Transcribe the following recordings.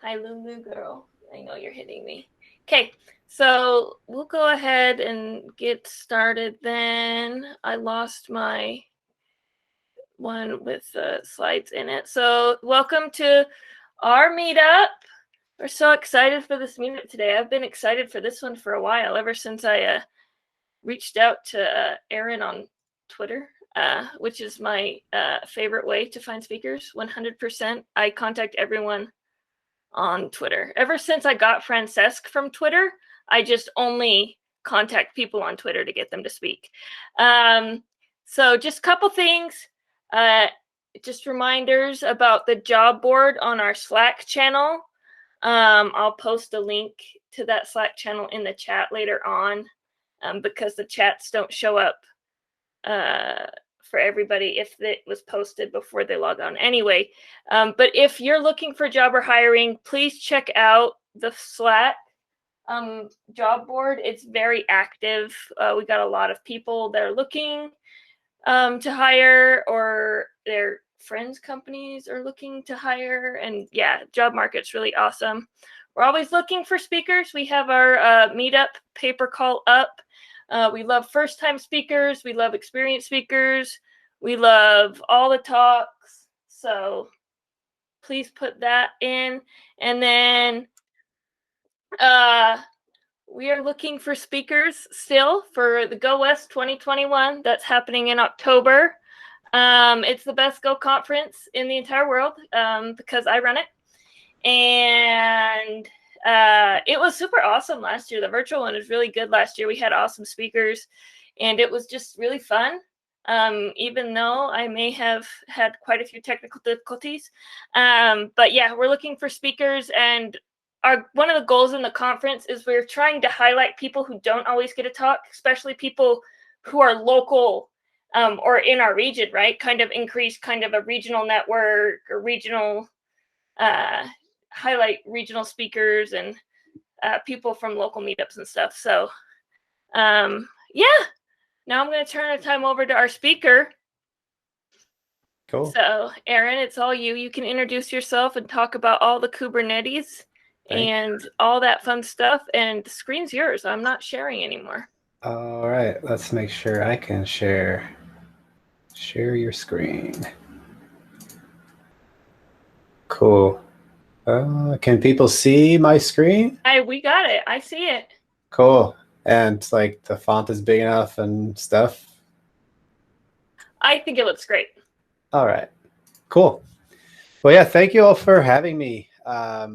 Hi, Lulu girl. I know you're hitting me. Okay, so we'll go ahead and get started then. I lost my one with the slides in it. So welcome to our meetup. We're so excited for this meetup today. I've been excited for this one for a while, ever since I reached out to Aaron on Twitter, which is my favorite way to find speakers. 100%. I contact everyone on Twitter. Ever since I got Francesc from Twitter, I just only contact people on Twitter to get them to speak. So just a couple things. Just reminders about the job board on our Slack channel. I'll post a link to that Slack channel in the chat later on, because the chats don't show up for everybody if it was posted before they log on anyway. But if you're looking for a job or hiring, please check out the Slack job board. It's very active. We got a lot of people that are looking to hire, or their friends' companies are looking to hire. And yeah, job market's really awesome. We're always looking for speakers. We have our meetup paper call up. We love first-time speakers. We love experienced speakers. We love all the talks. So please put that in. And then we are looking for speakers still for the Go West 2021. That's happening in October. It's the best Go conference in the entire world, because I run it. And it was super awesome last year. The virtual one was really good last year. We had awesome speakers, and it was just really fun, even though I may have had quite a few technical difficulties. But yeah, we're looking for speakers, and one of the goals in the conference is we're trying to highlight people who don't always get a talk, especially people who are local or in our region, right? Kind of increase kind of a regional network or regional highlight regional speakers and people from local meetups and stuff. So yeah, now I'm going to turn the time over to our speaker. Cool. So Aaron, it's all you. You can introduce yourself and talk about all the Kubernetes and all that fun stuff. And the screen's yours. I'm not sharing anymore. All right, let's make sure I can share your screen. Cool. Can people see my screen? We got it. I see it. Cool. And like the font is big enough and stuff? I think it looks great. All right, cool. Well, yeah, thank you all for having me. I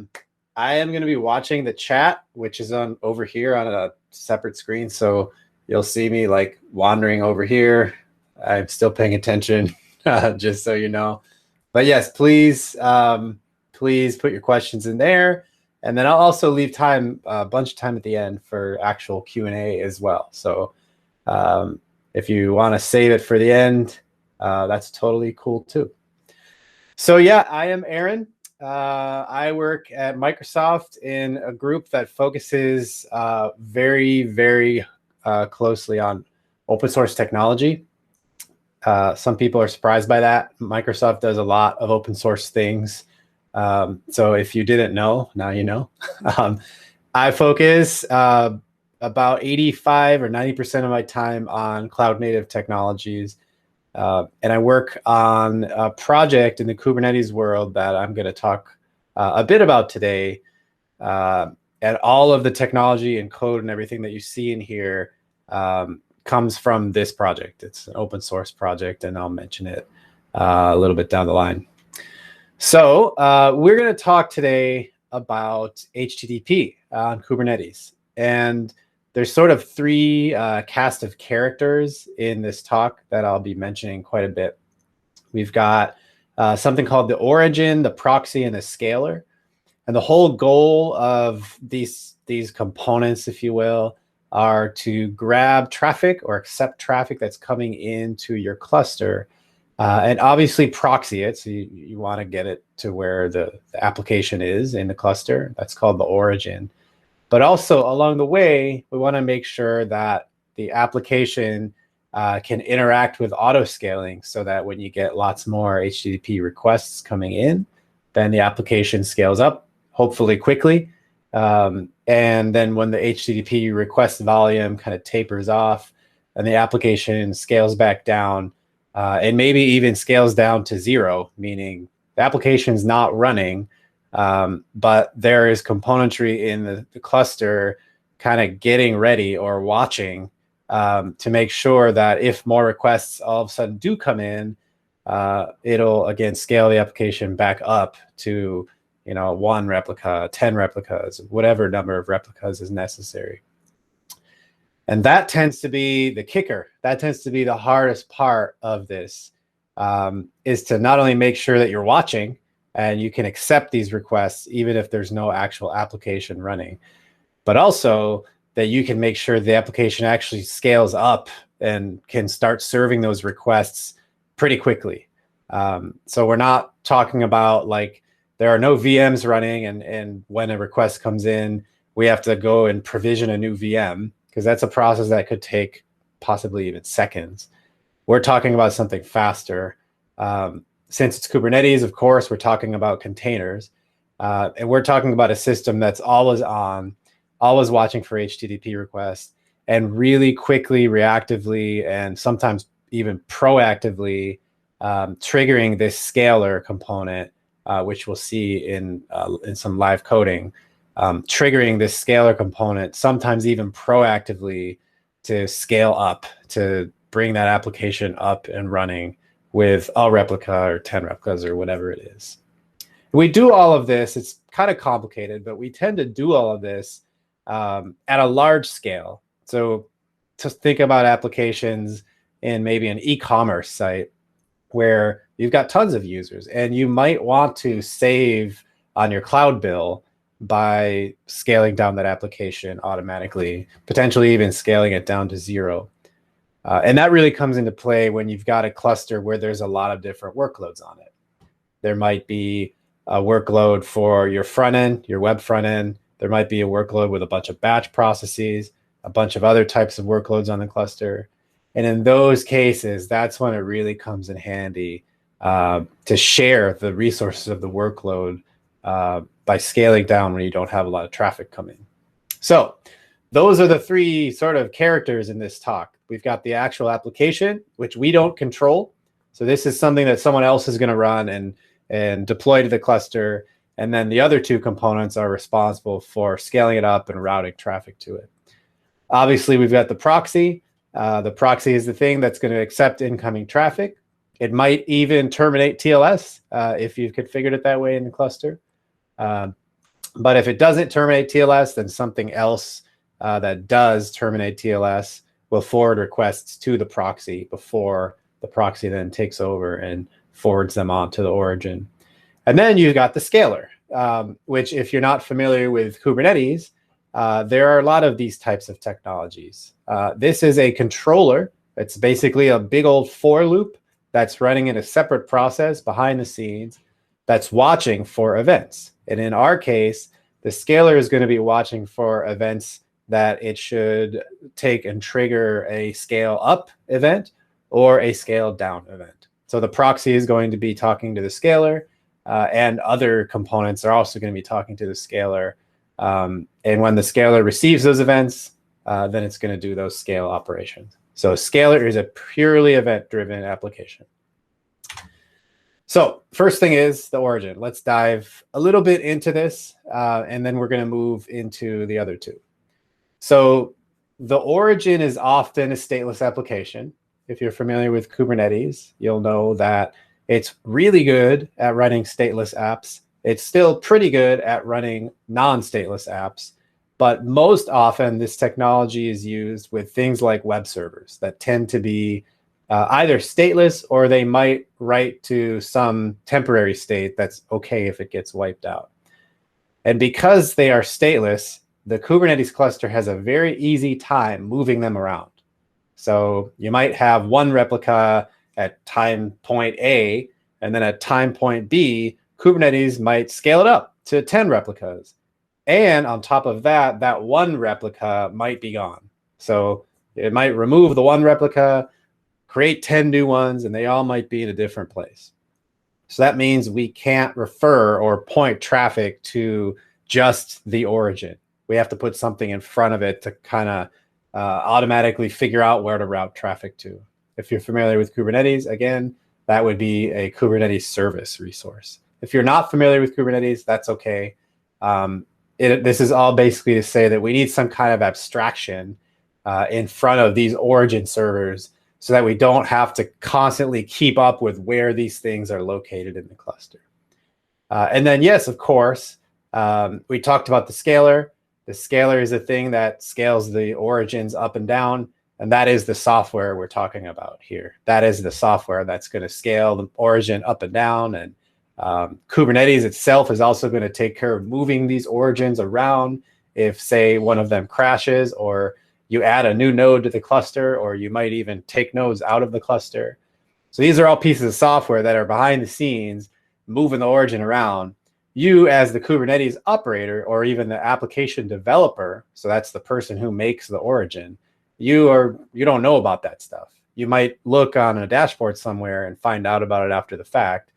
am going to be watching the chat, which is on over here on a separate screen. So you'll see me like wandering over here. I'm still paying attention, just so you know. But yes, please, please put your questions in there. And then I'll also leave time, a bunch of time at the end for actual Q&A as well. So if you want to save it for the end, that's totally cool too. So yeah, I am Aaron. I work at Microsoft in a group that focuses very, very closely on open source technology. Some people are surprised by that. Microsoft does a lot of open source things. So if you didn't know, now you know. I focus about 85 or 90% of my time on cloud native technologies. And I work on a project in the Kubernetes world that I'm going to talk a bit about today. And all of the technology and code and everything that you see in here comes from this project. It's an open source project, and I'll mention it a little bit down the line. So we're going to talk today about HTTP on Kubernetes. And there's sort of three cast of characters in this talk that I'll be mentioning quite a bit. We've got something called the origin, the proxy, and the scaler. And the whole goal of these components, if you will, are to grab traffic or accept traffic that's coming into your cluster, and obviously proxy it. So you want to get it to where the application is in the cluster. That's called the origin. But also along the way, we want to make sure that the application can interact with autoscaling, so that when you get lots more HTTP requests coming in, then the application scales up, hopefully quickly. And then when the HTTP request volume kind of tapers off and the application scales back down, and maybe even scales down to zero, meaning the application is not running, but there is componentry in the cluster kind of getting ready or watching to make sure that if more requests all of a sudden do come in, it'll again scale the application back up to 1 replica, 10 replicas, whatever number of replicas is necessary. And that tends to be the kicker. That tends to be the hardest part of this, is to not only make sure that you're watching and you can accept these requests even if there's no actual application running, but also that you can make sure the application actually scales up and can start serving those requests pretty quickly. So we're not talking about like there are no VMs running and when a request comes in, we have to go and provision a new VM, because that's a process that could take possibly even seconds. We're talking about something faster. Since it's Kubernetes, of course, we're talking about containers. And we're talking about a system that's always on, always watching for HTTP requests, and really quickly, reactively, and sometimes even proactively triggering this scaler component, which we'll see in some live coding, triggering this scaler component, sometimes even proactively, to scale up, to bring that application up and running with a replica or 10 replicas or whatever it is. We do all of this. It's kind of complicated, but we tend to do all of this at a large scale. So to think about applications in maybe an e-commerce site where you've got tons of users and you might want to save on your cloud bill by scaling down that application automatically, potentially even scaling it down to zero. And that really comes into play when you've got a cluster where there's a lot of different workloads on it. There might be a workload for your front end, your web front end. There might be a workload with a bunch of batch processes, a bunch of other types of workloads on the cluster. And in those cases, that's when it really comes in handy to share the resources of the workload by scaling down when you don't have a lot of traffic coming. So those are the three sort of characters in this talk. We've got the actual application, which we don't control. So this is something that someone else is going to run and deploy to the cluster. And then the other two components are responsible for scaling it up and routing traffic to it. Obviously, we've got the proxy. The proxy is the thing that's going to accept incoming traffic. It might even terminate TLS if you've configured it that way in the cluster. But if it doesn't terminate TLS, then something else that does terminate TLS will forward requests to the proxy before the proxy then takes over and forwards them on to the origin. And then you've got the scaler, which if you're not familiar with Kubernetes, there are a lot of these types of technologies. This is a controller. It's basically a big old for loop that's running in a separate process behind the scenes that's watching for events. And in our case, the scaler is going to be watching for events that it should take and trigger a scale up event or a scale down event. So the proxy is going to be talking to the scaler, and other components are also going to be talking to the scaler. And when the scaler receives those events, then it's going to do those scale operations. So scaler is a purely event-driven application. So first thing is the origin. Let's dive a little bit into this, and then we're going to move into the other two. So the origin is often a stateless application. If you're familiar with Kubernetes, you'll know that it's really good at running stateless apps. It's still pretty good at running non-stateless apps. But most often, this technology is used with things like web servers that tend to be either stateless, or they might write to some temporary state that's okay if it gets wiped out. And because they are stateless, the Kubernetes cluster has a very easy time moving them around. So you might have one replica at time point A, and then at time point B, Kubernetes might scale it up to 10 replicas. And on top of that, that one replica might be gone. So it might remove the one replica, create 10 new ones, and they all might be in a different place. So that means we can't refer or point traffic to just the origin. We have to put something in front of it to kind of automatically figure out where to route traffic to. If you're familiar with Kubernetes, again, that would be a Kubernetes service resource. If you're not familiar with Kubernetes, that's okay. This is all basically to say that we need some kind of abstraction in front of these origin servers so that we don't have to constantly keep up with where these things are located in the cluster. And then, yes, of course, we talked about the scaler. The scaler is a thing that scales the origins up and down, and that is the software we're talking about here. That is the software that's going to scale the origin up and down, and Kubernetes itself is also going to take care of moving these origins around if, say, one of them crashes, or you add a new node to the cluster, or you might even take nodes out of the cluster. So these are all pieces of software that are behind the scenes moving the origin around. You, as the Kubernetes operator, or even the application developer, so that's the person who makes the origin, you don't know about that stuff. You might look on a dashboard somewhere and find out about it after the fact,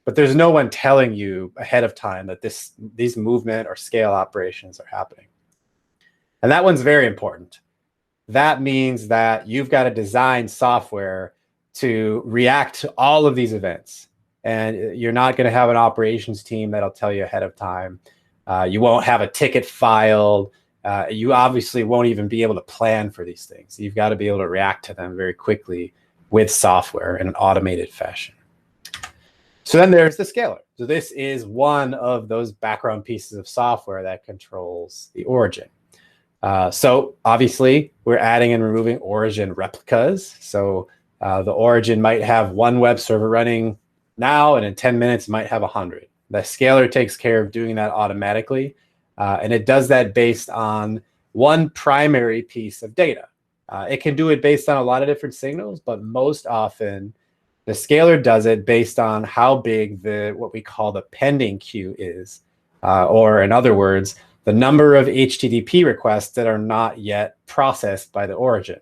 but there's no one telling you ahead of time that these movement or scale operations are happening. And that one's very important. That means that you've got to design software to react to all of these events. And you're not going to have an operations team that'll tell you ahead of time. You won't have a ticket filed. You obviously won't even be able to plan for these things. You've got to be able to react to them very quickly with software in an automated fashion. So then there's the scaler. So this is one of those background pieces of software that controls the origin. So obviously, we're adding and removing origin replicas. So the origin might have one web server running now, and in 10 minutes, it might have 100. The scaler takes care of doing that automatically. And it does that based on one primary piece of data. It can do it based on a lot of different signals, but most often, the scaler does it based on how big what we call the pending queue is. Or in other words, the number of HTTP requests that are not yet processed by the origin.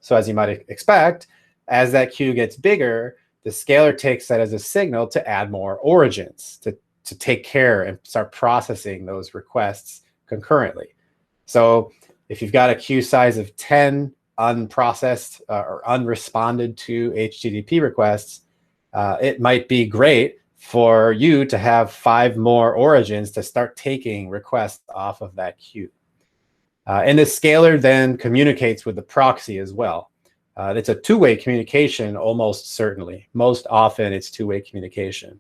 So as you might expect, as that queue gets bigger, the scaler takes that as a signal to add more origins, to take care and start processing those requests concurrently. So if you've got a queue size of 10 unprocessed or unresponded to HTTP requests, it might be great for you to have 5 more origins to start taking requests off of that queue. And the scaler then communicates with the proxy as well. It's a two-way communication, almost certainly. Most often it's two-way communication,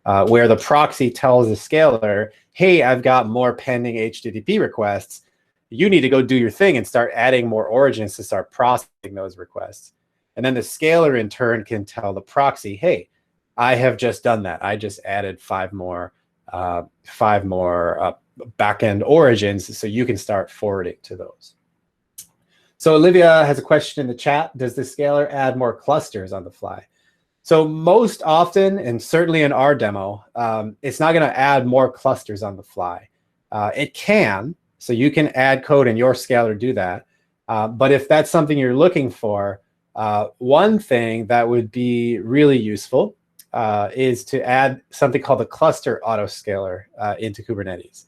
where the proxy tells the scaler, hey, I've got more pending HTTP requests. You need to go do your thing and start adding more origins to start processing those requests. And then the scaler in turn can tell the proxy, hey, I have just done that. I just added 5 more backend origins, so you can start forwarding to those. So Olivia has a question in the chat. Does the scaler add more clusters on the fly? So most often, and certainly in our demo, it's not going to add more clusters on the fly. It can, so you can add code in your scaler to do that. But if that's something you're looking for, one thing that would be really useful is to add something called the cluster autoscaler into Kubernetes.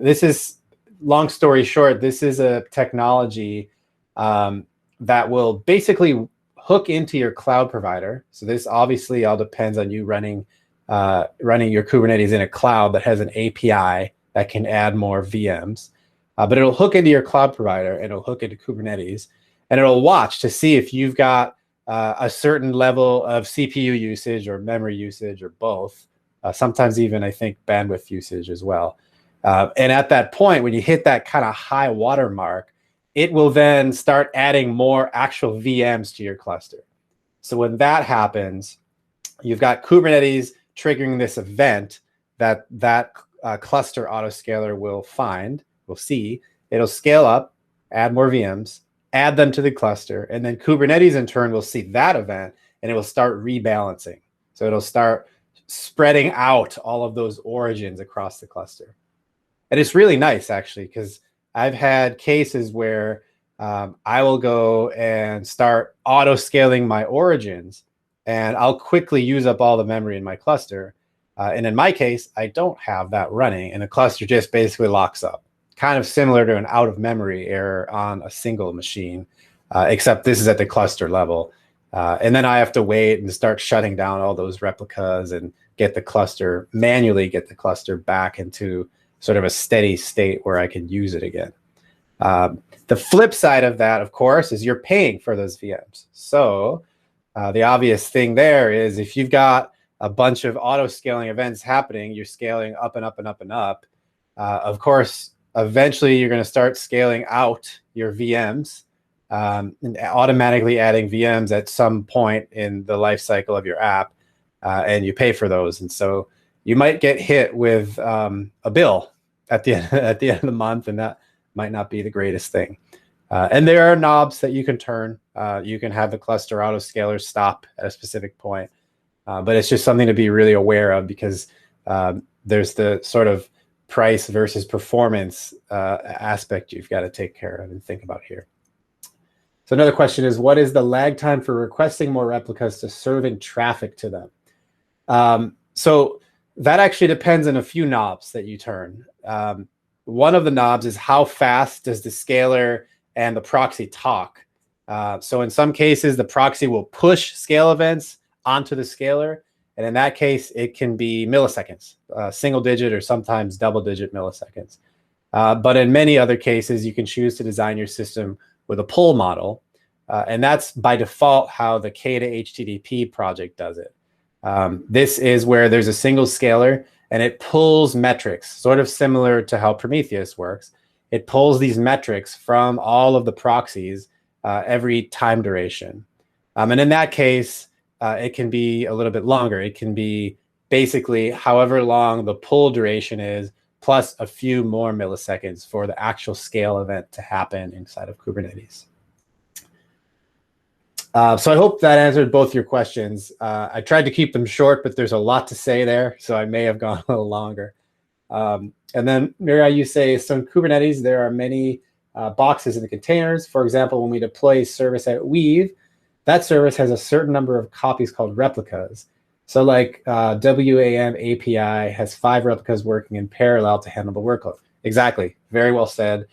This is, long story short, this is a technology that will basically hook into your cloud provider. So this obviously all depends on you running your Kubernetes in a cloud that has an API that can add more VMs. But it'll hook into your cloud provider, and it'll hook into Kubernetes, and it'll watch to see if you've got a certain level of CPU usage or memory usage or both. Sometimes even, I think, bandwidth usage as well. And at that point, when you hit that kind of high watermark, it will then start adding more actual VMs to your cluster. So when that happens, you've got Kubernetes triggering this event that cluster autoscaler will see. It'll scale up, add more VMs, add them to the cluster, and then Kubernetes in turn will see that event, and it will start rebalancing. So it'll start spreading out all of those origins across the cluster. And it's really nice, actually, because I've had cases where I will go and start auto-scaling my origins, and I'll quickly use up all the memory in my cluster. And in my case, I don't have that running, and the cluster just basically locks up. Kind of similar to an out of memory error on a single machine, except this is at the cluster level. And then I have to wait and start shutting down all those replicas and manually get the cluster back into sort of a steady state where I can use it again. The flip side of that, of course, is you're paying for those VMs. So the obvious thing there is if you've got a bunch of auto scaling events happening, you're scaling up and up and up and up. Of course, eventually you're going to start scaling out your VMs and automatically adding VMs at some point in the life cycle of your app, and you pay for those. And so you might get hit with a bill at the end of the month, and that might not be the greatest thing. And there are knobs that you can turn. You can have the cluster autoscaler stop at a specific point. But it's just something to be really aware of, because there's the sort of price versus performance aspect you've got to take care of and think about here. So another question is, what is the lag time for requesting more replicas to serving traffic to them? So that actually depends on a few knobs that you turn. One of the knobs is how fast does the scaler and the proxy talk. So in some cases, the proxy will push scale events onto the scaler. And in that case, it can be milliseconds, single digit or sometimes double digit milliseconds. But in many other cases, you can choose to design your system with a pull model. And that's by default how the KEDA HTTP project does it. This is where there's a single scaler and it pulls metrics, sort of similar to how Prometheus works. It pulls these metrics from all of the proxies every time duration. And in that case, it can be a little bit longer. It can be basically however long the pull duration is, plus a few more milliseconds for the actual scale event to happen inside of Kubernetes. So I hope that answered both your questions. I tried to keep them short, but there's a lot to say there, so I may have gone a little longer. And then, Mira, you say, so in Kubernetes, there are many boxes in the containers. For example, when we deploy service at Weave, that service has a certain number of copies called replicas. So like WAM API has 5 replicas working in parallel to handle the workload. Exactly. Very well said.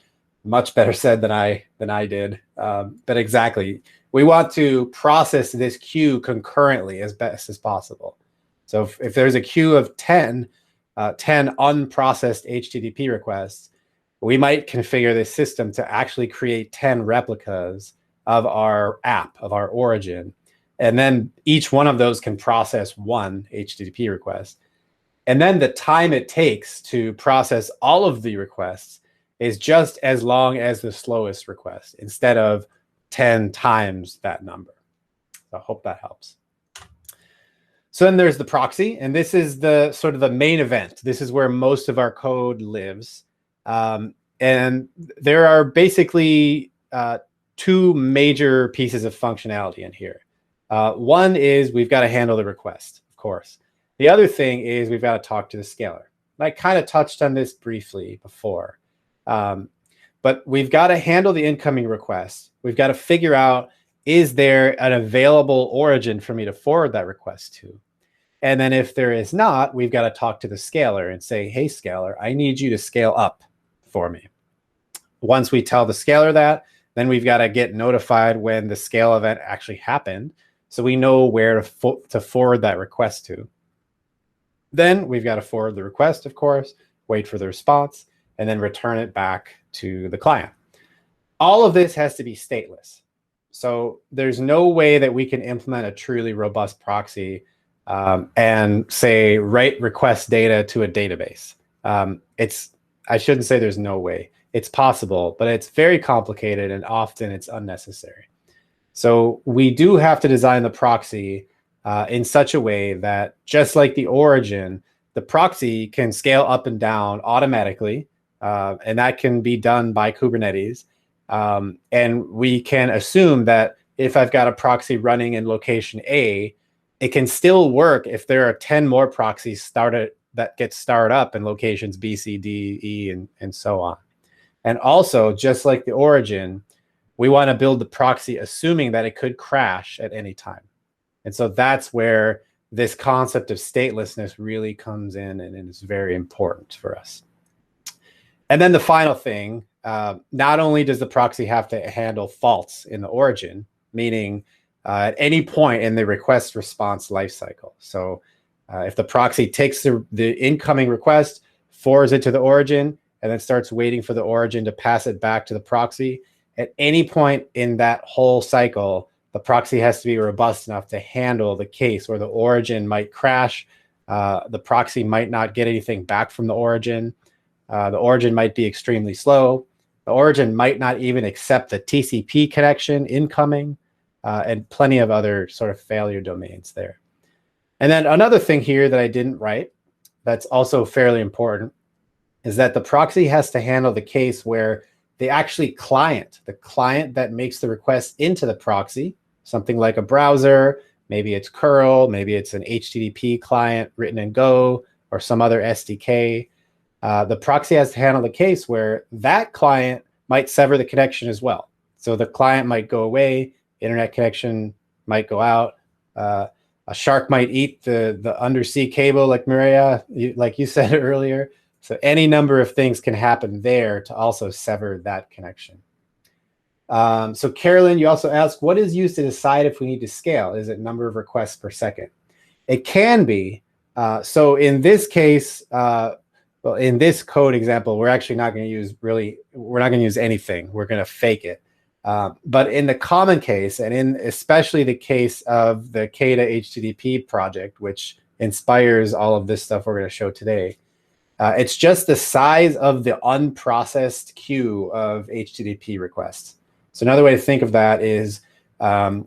Much better said than I did. But exactly. We want to process this queue concurrently as best as possible. So if there's a queue of 10 unprocessed HTTP requests, we might configure this system to actually create 10 replicas of our app, of our origin. And then each one of those can process one HTTP request. And then the time it takes to process all of the requests is just as long as the slowest request, instead of 10 times that number. So I hope that helps. So then there's the proxy, and this is the sort of the main event. This is where most of our code lives. And there are basically 2 major pieces of functionality in here. One is we've got to handle the request, of course. The other thing is we've got to talk to the scaler. I kind of touched on this briefly before. But we've got to handle the incoming request. We've got to figure out, is there an available origin for me to forward that request to? And then if there is not, we've got to talk to the scaler and say, hey, scaler, I need you to scale up for me. Once we tell the scaler that, then we've got to get notified when the scale event actually happened, so we know where to forward that request to. Then we've got to forward the request, of course, wait for the response, and then return it back to the client. All of this has to be stateless. So there's no way that we can implement a truly robust proxy and say, write request data to a database. I shouldn't say there's no way. It's possible, but it's very complicated and often it's unnecessary. So we do have to design the proxy in such a way that, just like the origin, the proxy can scale up and down automatically, and that can be done by Kubernetes. And we can assume that if I've got a proxy running in location A, it can still work if there are 10 more proxies that get started up in locations B, C, D, E, and so on. And also, just like the origin, we want to build the proxy assuming that it could crash at any time. And so that's where this concept of statelessness really comes in, and it is very important for us. And then the final thing, not only does the proxy have to handle faults in the origin, meaning at any point in the request response lifecycle. So if the proxy takes the incoming request, forwards it to the origin, and then starts waiting for the origin to pass it back to the proxy, at any point in that whole cycle, the proxy has to be robust enough to handle the case where the origin might crash, the proxy might not get anything back from the origin might be extremely slow, the origin might not even accept the TCP connection incoming, and plenty of other sort of failure domains there. And then another thing here that I didn't write that's also fairly important is that the proxy has to handle the case where the client that makes the request into the proxy, something like a browser, maybe it's curl, maybe it's an HTTP client written in Go or some other SDK. The proxy has to handle the case where that client might sever the connection as well. So the client might go away, internet connection might go out, a shark might eat the undersea cable, like Maria, like you said earlier. So any number of things can happen there to also sever that connection. So Carolyn, you also asked, what is used to decide if we need to scale? Is it number of requests per second? It can be. So in this case, well, in this code example, we're actually not going to use we're not going to use anything. We're going to fake it. But in the common case, and in especially the case of the KEDA HTTP project, which inspires all of this stuff we're going to show today, it's just the size of the unprocessed queue of HTTP requests. So another way to think of that is the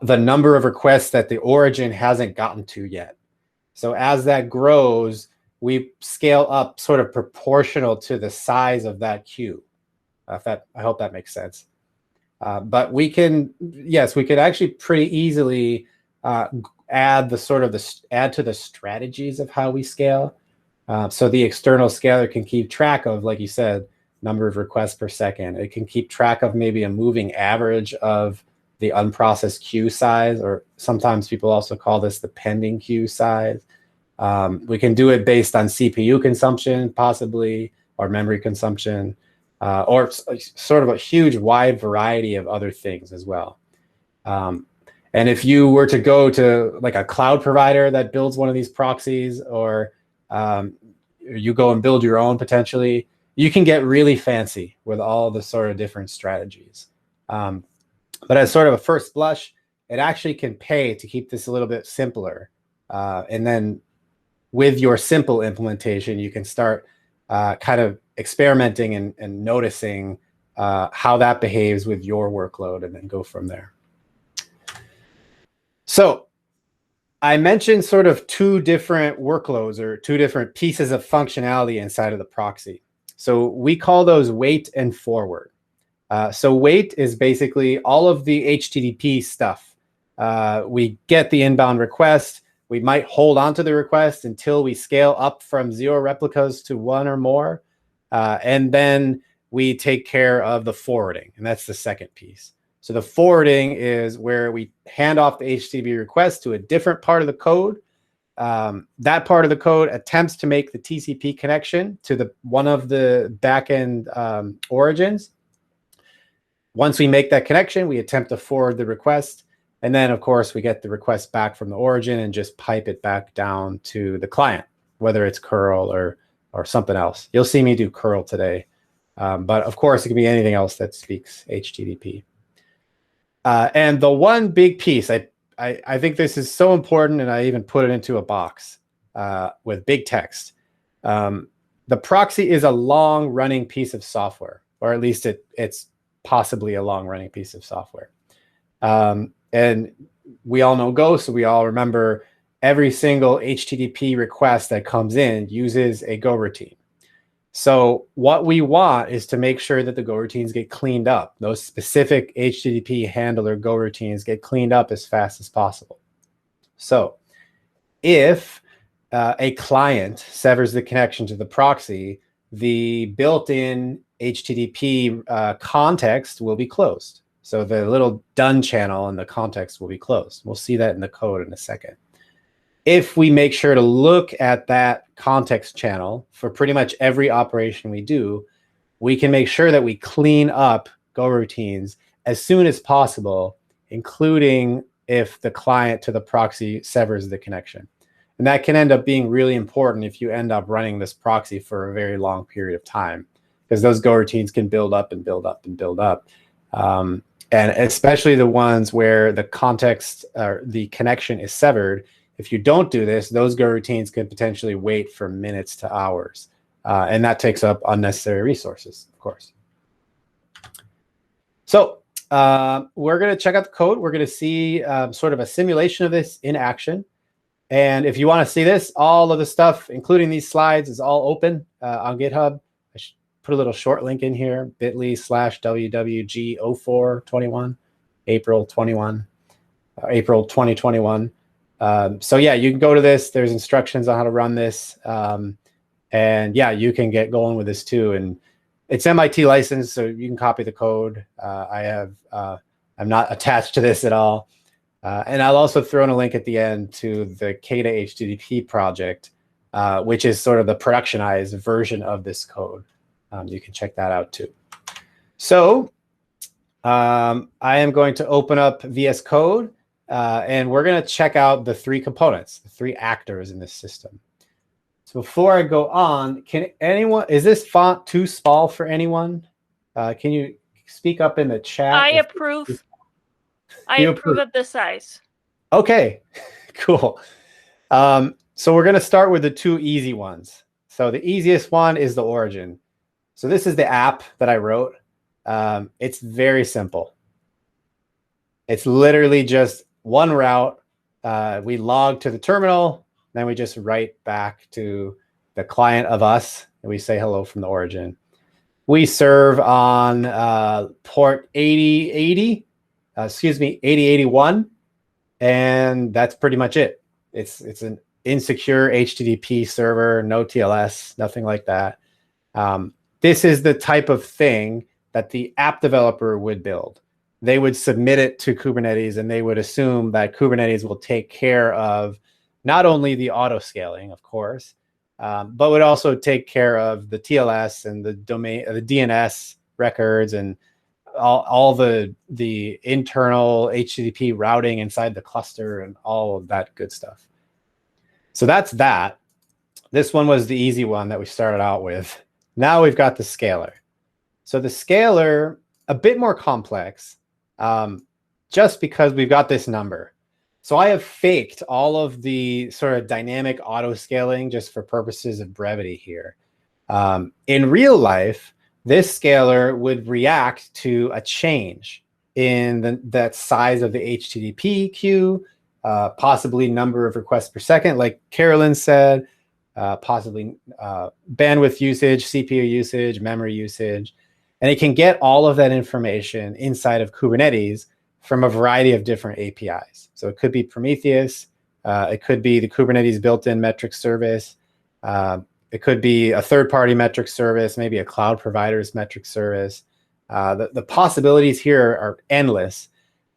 number of requests that the origin hasn't gotten to yet. So as that grows, we scale up sort of proportional to the size of that queue. I hope that makes sense. But we can, yes, we could actually pretty easily add to the strategies of how we scale. So the external scaler can keep track of, like you said, number of requests per second. It can keep track of maybe a moving average of the unprocessed queue size, or sometimes people also call this the pending queue size. We can do it based on CPU consumption, possibly, or memory consumption, or sort of a huge wide variety of other things as well. And if you were to go to like a cloud provider that builds one of these proxies, or you go and build your own potentially, you can get really fancy with all the sort of different strategies. But as sort of a first blush, it actually can pay to keep this a little bit simpler. And then with your simple implementation, you can start kind of experimenting and noticing how that behaves with your workload, and then go from there. So I mentioned sort of two different workloads, or two different pieces of functionality inside of the proxy. So we call those wait and forward. So wait is basically all of the HTTP stuff. We get the inbound request. We might hold on to the request until we scale up from 0 replicas to 1 or more. And then we take care of the forwarding, and that's the second piece. So the forwarding is where we hand off the HTTP request to a different part of the code. That part of the code attempts to make the TCP connection to one of the backend origins. Once we make that connection, we attempt to forward the request. And then, of course, we get the request back from the origin and just pipe it back down to the client, whether it's curl or something else. You'll see me do curl today. But, of course, it can be anything else that speaks HTTP. And the one big piece, I think this is so important, and I even put it into a box with big text. The proxy is a long-running piece of software, or at least it's possibly a long-running piece of software. And we all know Go, so we all remember every single HTTP request that comes in uses a Go routine. So what we want is to make sure that the Go routines get cleaned up. Those specific HTTP handler Go routines get cleaned up as fast as possible. So if a client severs the connection to the proxy, the built-in HTTP context will be closed. So the little done channel in the context will be closed. We'll see that in the code in a second. If we make sure to look at that context channel for pretty much every operation we do, we can make sure that we clean up Go routines as soon as possible, including if the client to the proxy severs the connection. And that can end up being really important if you end up running this proxy for a very long period of time, because those Go routines can build up and build up and build up. And especially the ones where the context or the connection is severed. If you don't do this, those Go routines can potentially wait for minutes to hours. And that takes up unnecessary resources, of course. So we're going to check out the code. We're going to see sort of a simulation of this in action. And if you want to see this, all of the stuff, including these slides, is all open on GitHub. I should put a little short link in here, bit.ly/WWG0421, April 2021. So yeah, you can go to this. There's instructions on how to run this. And yeah, you can get going with this too. And it's MIT licensed, so you can copy the code. I'm not attached to this at all. And I'll also throw in a link at the end to the KEDA HTTP project, which is sort of the productionized version of this code. You can check that out too. So I am going to open up VS Code, and we're going to check out the three components, the three actors in this system. So before I go on, is this font too small for anyone? Can you speak up in the chat? I approve. I approve of the size. Okay, cool. So we're going to start with the two easy ones. So the easiest one is the origin. So this is the app that I wrote. It's very simple. It's literally just one route. We log to the terminal, then we just write back to the client of us, and we say hello from the origin. We serve on port 8081, and that's pretty much it. It's an insecure HTTP server, no TLS, nothing like that. This is the type of thing that the app developer would build. They would submit it to Kubernetes, and they would assume that Kubernetes will take care of not only the auto scaling, of course, but would also take care of the TLS and the domain, the DNS records, and all the internal HTTP routing inside the cluster and all of that good stuff. So that's that. This one was the easy one that we started out with. Now we've got the scaler. So the scaler, a bit more complex, just because we've got this number. So I have faked all of the sort of dynamic auto scaling just for purposes of brevity here. In real life, this scaler would react to a change in that size of the HTTP queue, possibly number of requests per second, like Carolyn said, possibly bandwidth usage, CPU usage, memory usage. And it can get all of that information inside of Kubernetes from a variety of different APIs. So it could be Prometheus, it could be the Kubernetes built-in metric service, it could be a third-party metric service, maybe a cloud provider's metric service. The possibilities here are endless.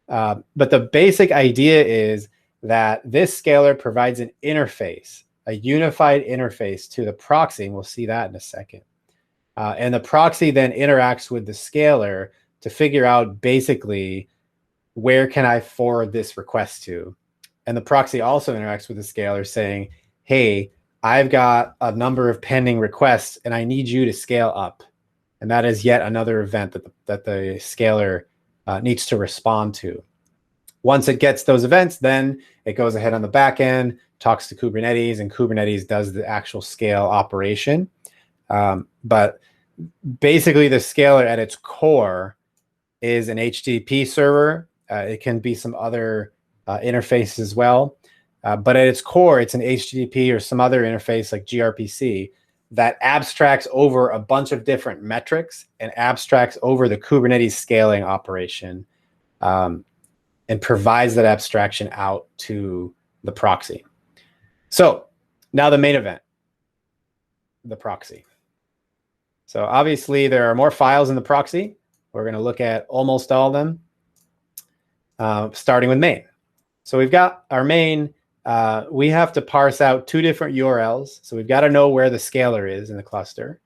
But the basic idea is that this scaler provides an interface, a unified interface to the proxy, and we'll see that in a second. And the proxy then interacts with the scaler to figure out basically where can I forward this request to. And the proxy also interacts with the scaler saying, hey, I've got a number of pending requests and I need you to scale up. And that is yet another event that the scaler needs to respond to. Once it gets those events, then it goes ahead on the back end, talks to Kubernetes, and Kubernetes does the actual scale operation. But basically, the scaler at its core is an HTTP server. It can be some other interface as well. But at its core, it's an HTTP or some other interface like gRPC that abstracts over a bunch of different metrics and abstracts over the Kubernetes scaling operation and provides that abstraction out to the proxy. So now the main event, the proxy. So obviously there are more files in the proxy. We're going to look at almost all of them. starting with main. So we've got our main. We have to parse out two different URLs. So we've got to know where the scaler is in the cluster.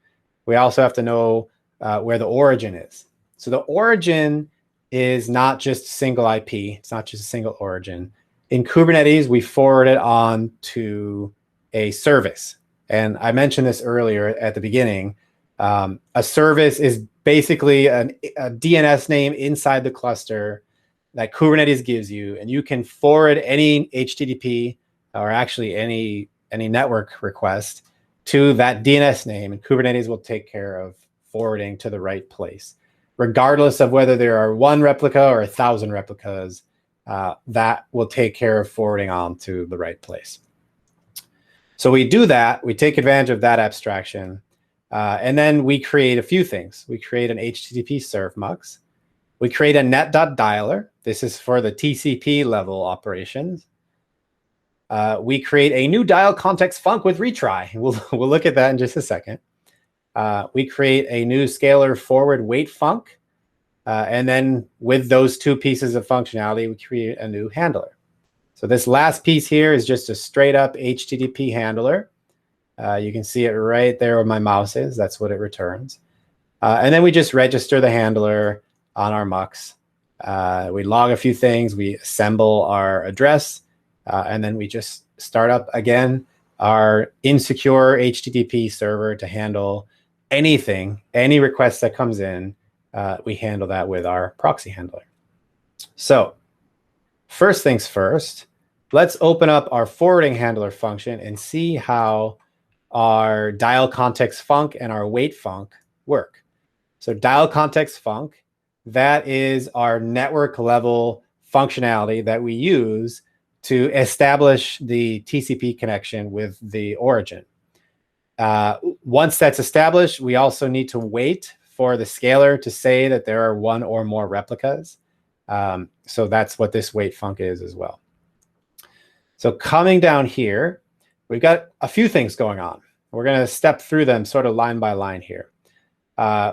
We also have to know where the origin is. So the origin is not just single IP. It's not just a single origin. In Kubernetes, we forward it on to a service. And I mentioned this earlier at the beginning. A service is basically a DNS name inside the cluster that Kubernetes gives you, and you can forward any HTTP or actually any network request to that DNS name, and Kubernetes will take care of forwarding to the right place, regardless of whether there are 1 replica or 1,000 replicas. That will take care of forwarding on to the right place. So we do that. We take advantage of that abstraction, and then we create a few things. We create an HTTP serve mux. We create a net.dialer. This is for the TCP level operations. We create a new dial context func with retry. We'll look at that in just a second. We create a new scalar forward wait func. And then with those two pieces of functionality, we create a new handler. So this last piece here is just a straight up HTTP handler. You can see it right there where my mouse is. That's what it returns. And then we just register the handler on our mux. We log a few things. We assemble our address. And then we just start up again our insecure HTTP server to handle anything, any request that comes in. We handle that with our proxy handler. So first things first, let's open up our forwarding handler function and see how our dial context func and our wait func work. So dial context func, that is our network level functionality that we use to establish the TCP connection with the origin. Once that's established, we also need to wait for the scaler to say that there are 1 or more replicas. So that's what this wait func is as well. So coming down here, we've got a few things going on. We're going to step through them sort of line by line here.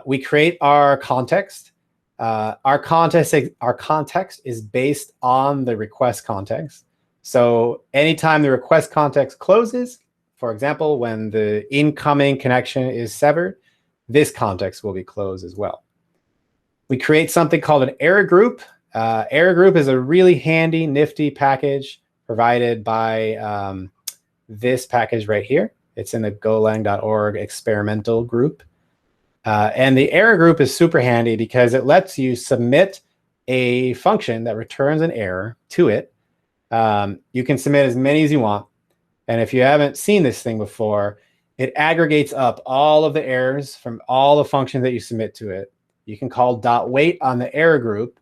We create our context. Our context is based on the request context. So anytime the request context closes, for example, when the incoming connection is severed, this context will be closed as well. We create something called an error group. Error group is a really handy, nifty package provided by this package right here. It's in the golang.org experimental group. And the error group is super handy because it lets you submit a function that returns an error to it. You can submit as many as you want. And if you haven't seen this thing before, it aggregates up all of the errors from all the functions that you submit to it. You can call .wait on the error group,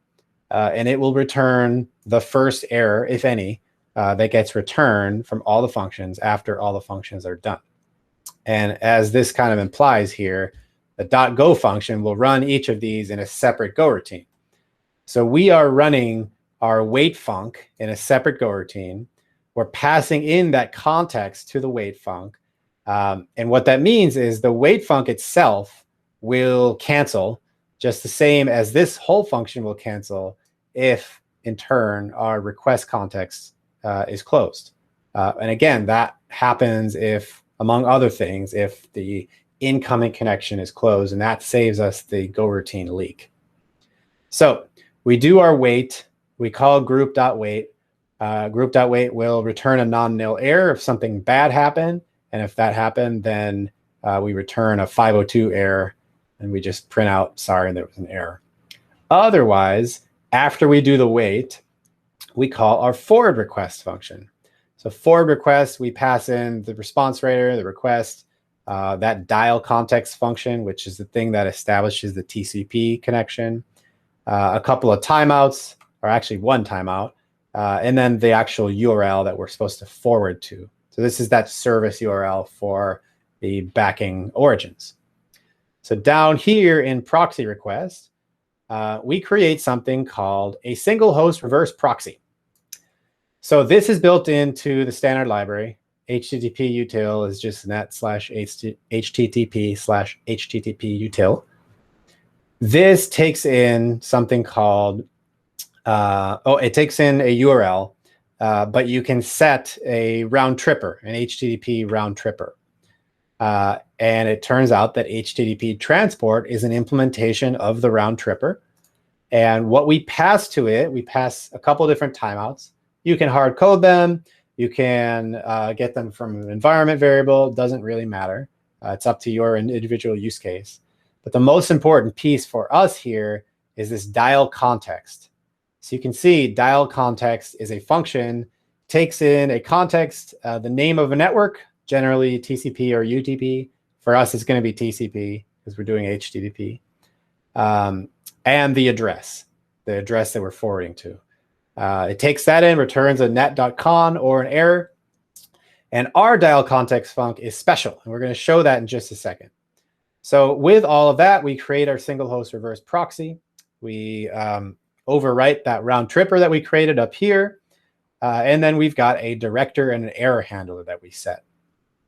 and it will return the first error, if any, that gets returned from all the functions after all the functions are done. And as this kind of implies here, the .go function will run each of these in a separate Go routine. So we are running our wait func in a separate Go routine. We're passing in that context to the wait func. And what that means is the wait func itself will cancel just the same as this whole function will cancel if, in turn, our request context is closed. And again, that happens if, among other things, if the incoming connection is closed, and that saves us the Go routine leak. So we do our wait. We call group.wait. Group.wait will return a non-nil error if something bad happened. And if that happened, then we return a 502 error, and we just print out, sorry, there was an error. Otherwise, after we do the wait, we call our forward request function. So forward request, we pass in the response rater, the request, that dial context function, which is the thing that establishes the TCP connection, a couple of timeouts, or actually one timeout, and then the actual URL that we're supposed to forward to. So this is that service URL for the backing origins. So down here in proxy request, we create something called a single host reverse proxy. So this is built into the standard library. HTTP util is just net/http/http util. This takes in something called it takes in a URL, but you can set a round tripper, an HTTP round tripper. And it turns out that HTTP transport is an implementation of the round tripper. And what we pass to it, we pass a couple different timeouts. You can hard code them. You can get them from an environment variable. It doesn't really matter. It's up to your individual use case. But the most important piece for us here is this dial context. So you can see dial context is a function, takes in a context, the name of a network, generally TCP or UDP. For us, it's going to be TCP because we're doing HTTP. And the address that we're forwarding to. It takes that in, returns a net.con or an error. And our dial context func is special. And we're going to show that in just a second. So with all of that, we create our single host reverse proxy. We overwrite that round tripper that we created up here. And then we've got a director and an error handler that we set.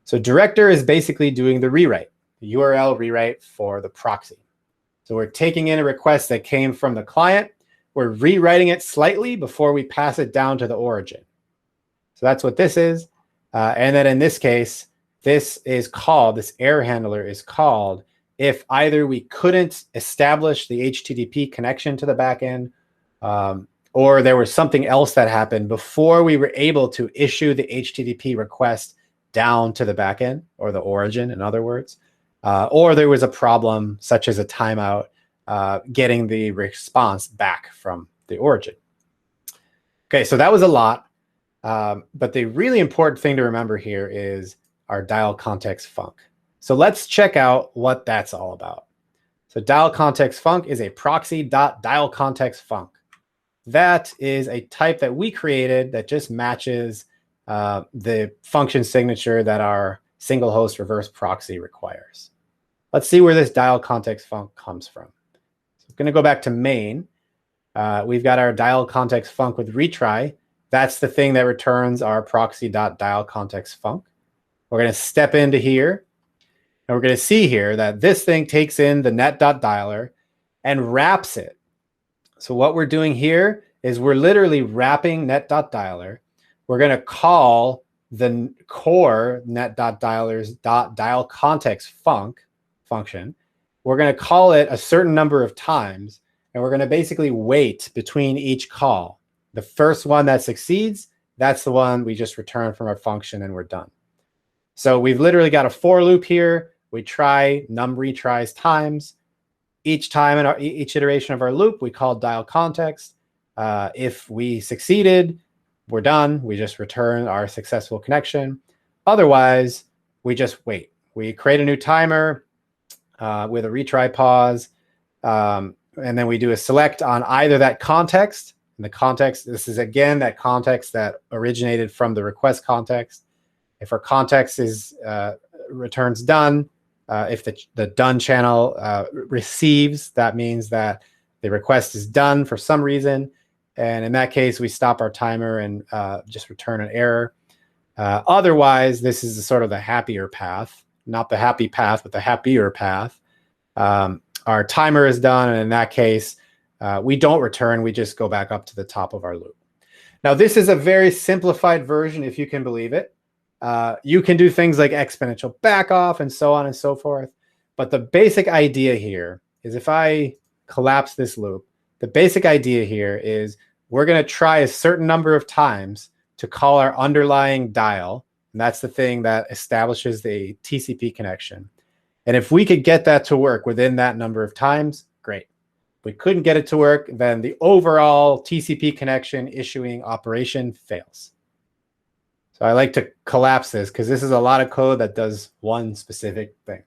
So director is basically doing the rewrite, the URL rewrite for the proxy. So we're taking in a request that came from the client. We're rewriting it slightly before we pass it down to the origin. So that's what this is. And then in this case, this error handler is called if either we couldn't establish the HTTP connection to the backend, or there was something else that happened before we were able to issue the HTTP request down to the backend, or the origin, in other words, or there was a problem such as a timeout getting the response back from the origin. Okay, so that was a lot. But the really important thing to remember here is our dial context func. So let's check out what that's all about. So dial context func is a proxy.dial context func. That is a type that we created that just matches the function signature that our single host reverse proxy requires. Let's see where this dial context func comes from. So I'm going to go back to main. We've got our dial context func with retry. That's the thing that returns our proxy.dial context func. We're going to step into here, and we're going to see here that this thing takes in the net.dialer and wraps it. So what we're doing here is we're literally wrapping net.dialer. We're going to call the core net.dialer's .dial context function. We're going to call it a certain number of times, and we're going to basically wait between each call. The first one that succeeds, that's the one we just return from our function, and we're done. So we've literally got a for loop here. We try num retries times. Each time in each iteration of our loop, we call dial context. If we succeeded, we're done. We just return our successful connection. Otherwise, we just wait. We create a new timer with a retry pause. And then we do a select on either that context. And the context, this is again that context that originated from the request context. If our context is returns done, if the done channel receives, that means that the request is done for some reason. And in that case, we stop our timer and just return an error. Otherwise, this is sort of the happier path, not the happy path, but the happier path. Our timer is done, and in that case, we don't return. We just go back up to the top of our loop. Now, this is a very simplified version, if you can believe it. You can do things like exponential backoff and so on and so forth. But the basic idea here is if I collapse this loop, the basic idea here is we're going to try a certain number of times to call our underlying dial. And that's the thing that establishes the TCP connection. And if we could get that to work within that number of times, great. If we couldn't get it to work, then the overall TCP connection issuing operation fails. So I like to collapse this because this is a lot of code that does one specific thing.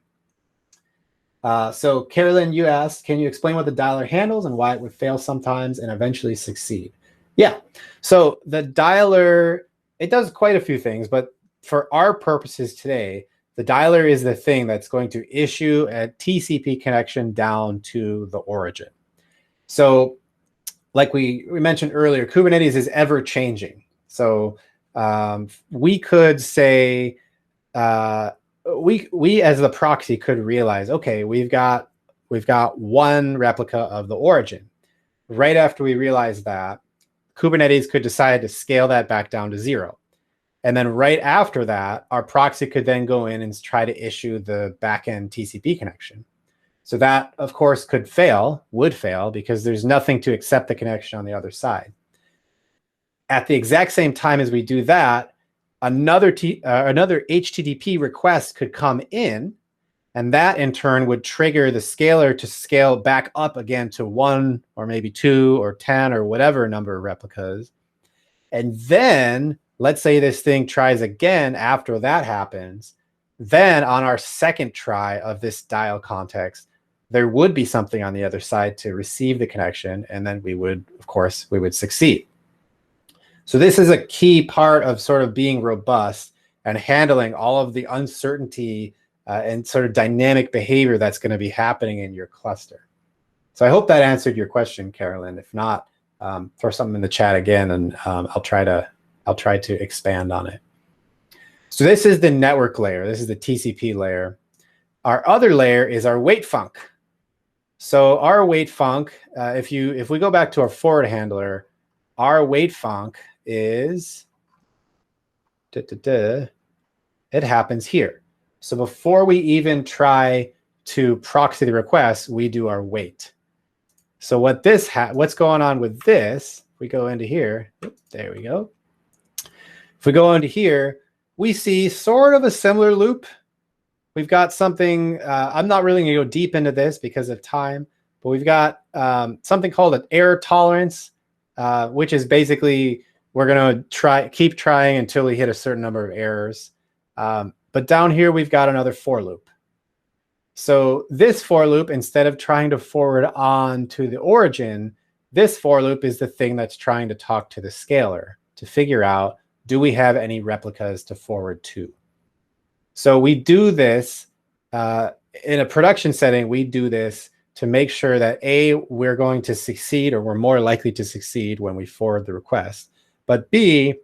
So Carolyn, you asked, can you explain what the dialer handles and why it would fail sometimes and eventually succeed? Yeah, so the dialer, it does quite a few things, but for our purposes today, the dialer is the thing that's going to issue a TCP connection down to the origin. So like we mentioned earlier, Kubernetes is ever changing. So we could say, we as the proxy could realize, okay, we've got one replica of the origin. right after we realized that, Kubernetes could decide to scale that back down to 0. And then right after that, our proxy could then go in and try to issue the backend TCP connection. So that, of course, would fail, because there's nothing to accept the connection on the other side. At the exact same time as we do that, another HTTP request could come in, and that in turn would trigger the scaler to scale back up again to 1 or maybe 2 or 10 or whatever number of replicas. And then let's say this thing tries again after that happens. Then on our second try of this dial context, there would be something on the other side to receive the connection, and then we would succeed. So this is a key part of sort of being robust and handling all of the uncertainty and sort of dynamic behavior that's going to be happening in your cluster. So I hope that answered your question, Carolyn. If not, throw something in the chat again, and I'll try to expand on it. So this is the network layer. This is the TCP layer. Our other layer is our wait func. So our wait func, if we go back to our forward handler, our wait func is, it happens here. So before we even try to proxy the request, we do our wait. So what's going on with this, if we go into here, there we go. If we go into here, we see sort of a similar loop. We've got something, I'm not really gonna go deep into this because of time, but we've got something called an error tolerance, which is basically, we're gonna keep trying until we hit a certain number of errors. But down here, we've got another for loop. So this for loop, instead of trying to forward on to the origin, this for loop is the thing that's trying to talk to the scaler to figure out, do we have any replicas to forward to? So we do this in a production setting. We do this to make sure that A, we're going to succeed, or we're more likely to succeed when we forward the request. But B,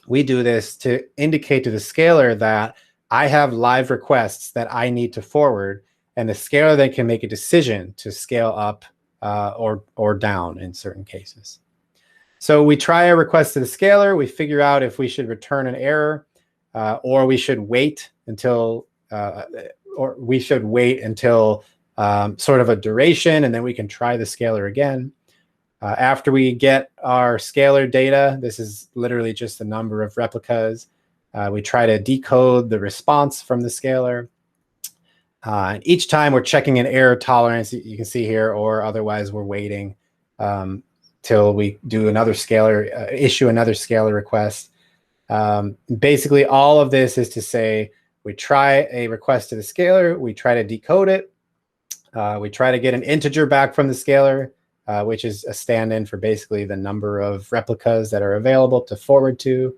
we do this to indicate to the scaler that I have live requests that I need to forward, and the scaler then can make a decision to scale up or down in certain cases. So we try a request to the scaler. We figure out if we should return an error, or we should wait until sort of a duration, and then we can try the scaler again. After we get our scaler data, this is literally just the number of replicas. We try to decode the response from the scaler. And each time we're checking an error tolerance, you can see here, or otherwise we're waiting till we do another scaler, issue another scaler request. Basically, all of this is to say, we try a request to the scaler, we try to decode it, we try to get an integer back from the scaler, which is a stand-in for basically the number of replicas that are available to forward to.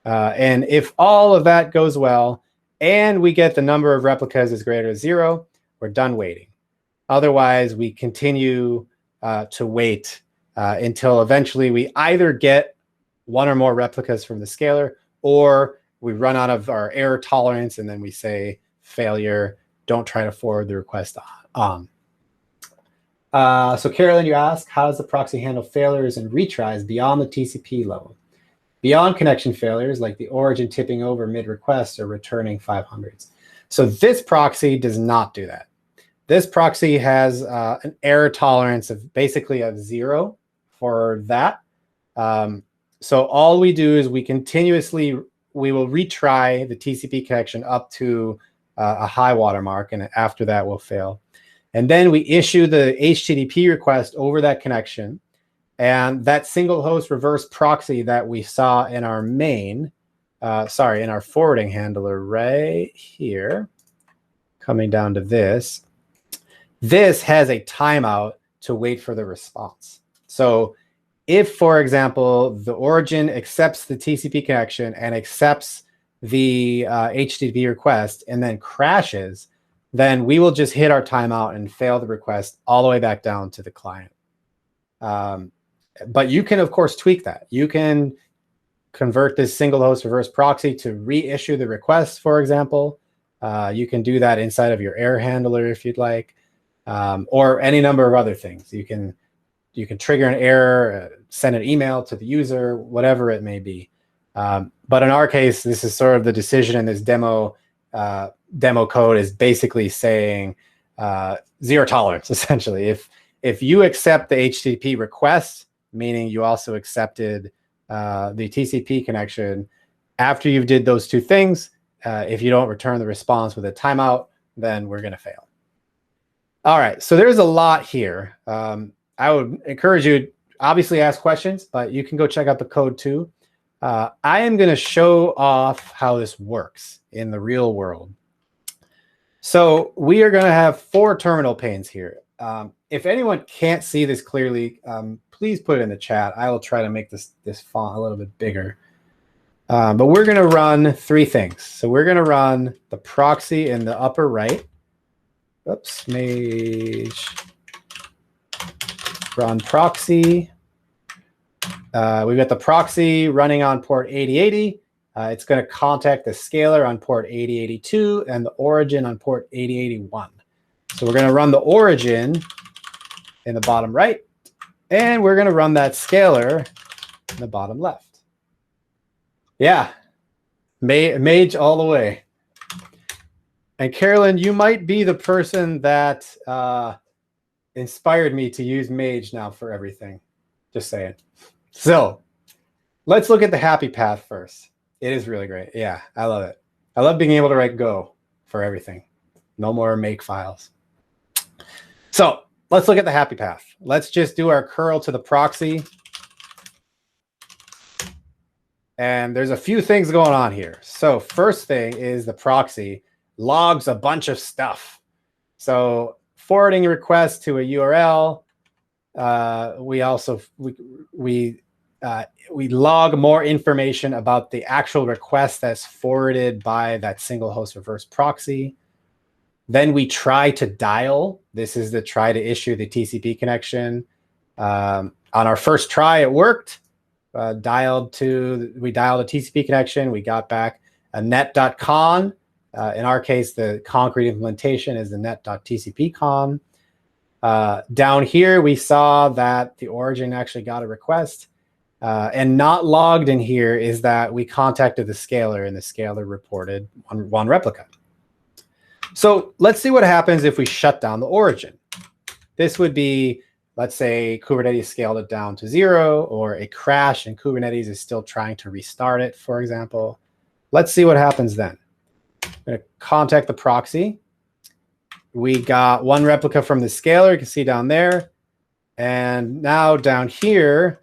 And if all of that goes well, and we get the number of replicas is greater than 0, we're done waiting. Otherwise, we continue to wait until eventually we either get one or more replicas from the scaler, or we run out of our error tolerance, and then we say, failure, don't try to forward the request on. So Carolyn, you ask, how does the proxy handle failures and retries beyond the TCP level? Beyond connection failures, like the origin tipping over mid-request or returning 500s. So this proxy does not do that. This proxy has an error tolerance of basically of 0 for that. So all we do is we will retry the TCP connection up to a high water mark, and after that we'll fail. And then we issue the HTTP request over that connection. And that single host reverse proxy that we saw in our in our forwarding handler right here, coming down to this has a timeout to wait for the response. So if, for example, the origin accepts the TCP connection and accepts the HTTP request and then crashes, then we will just hit our timeout and fail the request all the way back down to the client. But you can, of course, tweak that. You can convert this single host reverse proxy to reissue the request, for example. You can do that inside of your error handler if you'd like, or any number of other things. You can you can trigger an error, send an email to the user, whatever it may be. But in our case, this is sort of the decision in this demo code is basically saying zero tolerance, essentially. If you accept the HTTP request, meaning you also accepted the TCP connection, after you did those two things, if you don't return the response with a timeout, then we're going to fail. All right, so there's a lot here. I would encourage you to obviously ask questions, but you can go check out the code too. I am going to show off how this works in the real world. So we are going to have 4 terminal panes here. If anyone can't see this clearly, please put it in the chat. I will try to make this font a little bit bigger. But we're going to run 3 things. So we're going to run the proxy in the upper right. Oops, mage run proxy. We've got the proxy running on port 8080. It's going to contact the scaler on port 8082 and the origin on port 8081. So we're going to run the origin in the bottom right, and we're going to run that scaler in the bottom left. Yeah, mage all the way. And Carolyn, you might be the person that inspired me to use mage now for everything. Just saying. So let's look at the happy path first. It is really great. Yeah, I love it. I love being able to write Go for everything. No more make files. So let's look at the happy path. Let's just do our curl to the proxy. And there's a few things going on here. So first thing is the proxy logs a bunch of stuff. So forwarding a request to a URL. We log more information about the actual request that's forwarded by that single host reverse proxy. Then we try to dial. This is the try to issue the TCP connection. On our first try, it worked. We dialed a TCP connection. We got back a net.con. In our case, the concrete implementation is the net.tcpcon. Down here, we saw that the origin actually got a request. And not logged in here is that we contacted the scaler, and the scaler reported one replica. So let's see what happens if we shut down the origin. This would be, let's say, Kubernetes scaled it down to 0, or a crash and Kubernetes is still trying to restart it, for example. Let's see what happens then. I'm going to contact the proxy. We got one replica from the scaler. You can see down there. And now down here,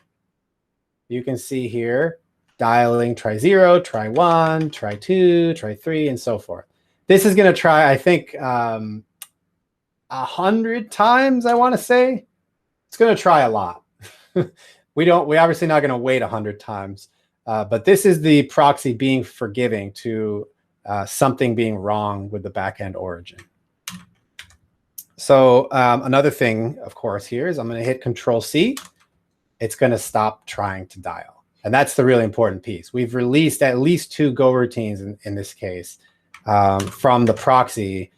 you can see here, dialing try 0, try 1, try 2, try 3, and so forth. This is going to try, I think, 100 times, I want to say. It's going to try a lot. We're obviously not going to wait 100 times. But this is the proxy being forgiving to something being wrong with the backend origin. So another thing, of course, here is I'm going to hit Control-C. It's going to stop trying to dial. And that's the really important piece. We've released at least 2 Go routines in this case from the proxy.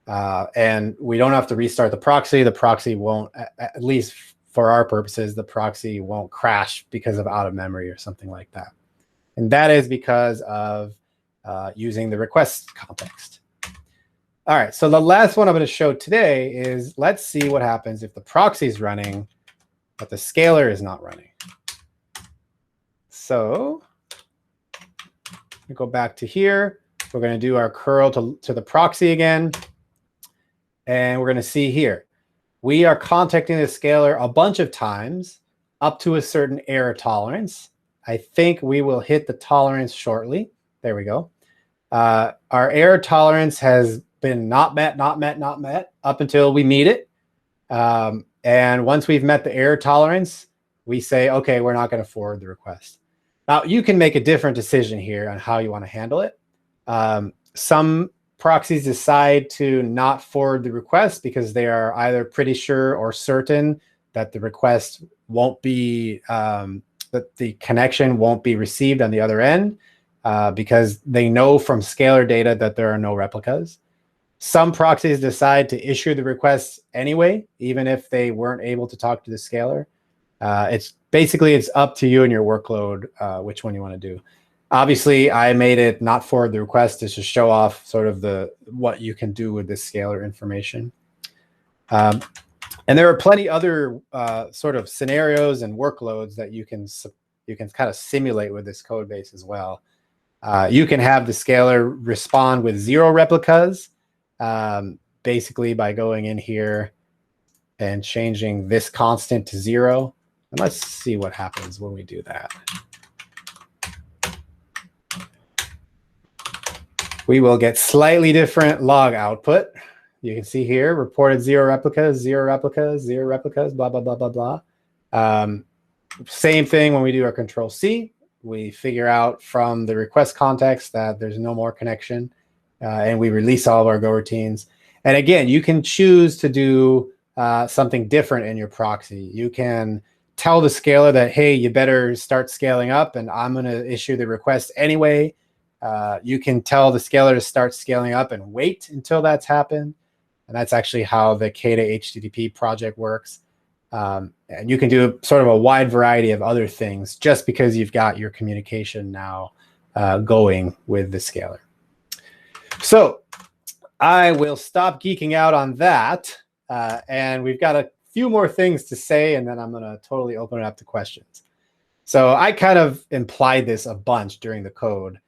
And we don't have to restart the proxy. The proxy won't, at least for our purposes, the proxy won't crash because of out of memory or something like that. And that is because of using the request context. All right, so the last one I'm going to show today is, let's see what happens if the proxy is running, but the scaler is not running. So we go back to here. We're going to do our curl to the proxy again. And we're going to see here, we are contacting the scaler a bunch of times up to a certain error tolerance. I think we will hit the tolerance shortly. There we go. Our error tolerance has been not met up until we meet it. And once we've met the error tolerance, we say, OK, we're not going to forward the request. Now, you can make a different decision here on how you want to handle it. Some proxies decide to not forward the request because they are either pretty sure or certain that the request won't be, that the connection won't be received on the other end because they know from scalar data that there are no replicas. Some proxies decide to issue the requests anyway, even if they weren't able to talk to the scaler. It's up to you and your workload which one you want to do. Obviously, I made it not forward the request to just show off sort of what you can do with this scalar information. And there are plenty other sort of scenarios and workloads that you can kind of simulate with this code base as well. You can have the scalar respond with 0 replicas, basically by going in here and changing this constant to 0. And let's see what happens when we do that. We will get slightly different log output. You can see here, reported 0 replicas, 0 replicas, 0 replicas, blah, blah, blah, blah, blah. Same thing when we do our control C. We figure out from the request context that there's no more connection, and we release all of our go routines. And again, you can choose to do something different in your proxy. You can tell the scaler that, hey, you better start scaling up, and I'm going to issue the request anyway. You can tell the scaler to start scaling up and wait until that's happened. And that's actually how the KEDA HTTP project works. And you can do sort of a wide variety of other things just because you've got your communication now going with the scaler. So I will stop geeking out on that. And we've got a few more things to say, and then I'm going to totally open it up to questions. So I kind of implied this a bunch during the code.